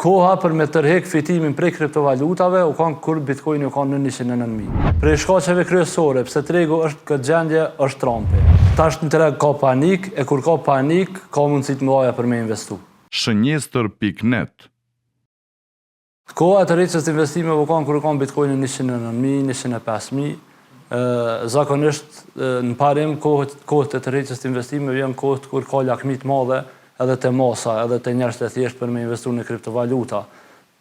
Koha për me tërhek fitimin prej kriptovalutave u kanë kur Bitcoin u kanë në 109.000. Prej shkaqeve kryesore, pse tregu është këtë gjendje, është Trumpi. Tash në treg ka panik, e kur ka panik, ka mundësi të mëdha për me investu. Shënjestër.net. Koha e tërheqjes të investimeve u kanë kur u kanë Bitcoin në 109.000, 105.000. Zakonisht në parim kohët e tërheqjes të investimeve janë kohët kur ka lakmi të madhe edhe të masa, edhe të njerëz të thjesht për me investu në kriptovaluta.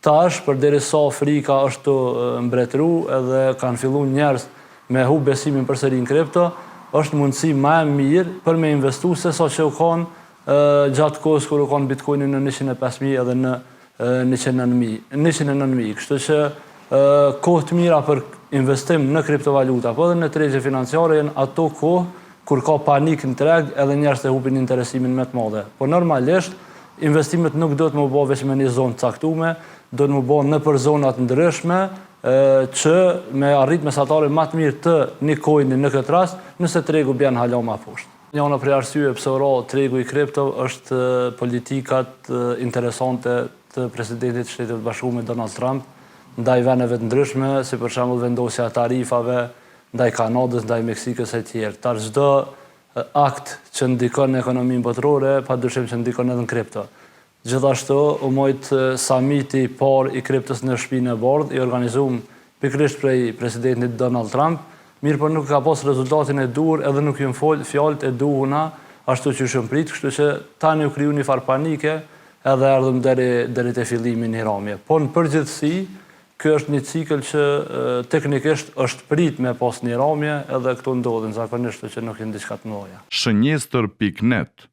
Tash, përderisa frika është të mbretëru edhe kanë fillu njerëz me hub besimin përsëri në kripto, është mundësi më e mirë për me investu se sa që u kanë gjatë kohës kur u kanë Bitcoinin në 105.000 edhe në 109.000. Kështu që kohë të mira për investim në kriptovaluta, po edhe në tregje financiare janë ato kohë kur ka panik në treg edhe njerëz të hupin interesimin më të madhe. Po normalisht investimet nuk do të më bëjë vetëm në një zonë caktuar, do të më bëjë në për zona të ndryshme që me arrit mesatare më të mirë të një coini në këtë rast, nëse tregu bën hala më poshtë. Njëra prej arsyeve pse ora tregu i kripto është politikat interesante të presidentit të Shtetit të Bashkuar Donald Trump ndaj vendeve të ndryshme, si për shembull vendosja e tarifave ndaj Kanadës, ndaj Meksikës e tjerë. Tash çdo akt që ndikon në ekonominë botërore, padyshim që ndikon edhe në kripto. Gjithashtu, u mojt samiti i parë i kriptos në Shtëpinë e Bardhë, i organizuar pikërisht prej presidentit Donald Trump, mirë por nuk ka pas rezultatin e duhur edhe nuk janë fol fjalët e duhura ashtu që ishim prit, kështu që tani u kriju një farë panike edhe erdhëm deri te fillimi i ramje. Po në përgjithësi, ky është një cikël që teknikisht është prit me pas një ramje edhe këtu ndodhin zakonisht që nuk janë diçka të mëdha. Shënjestër.net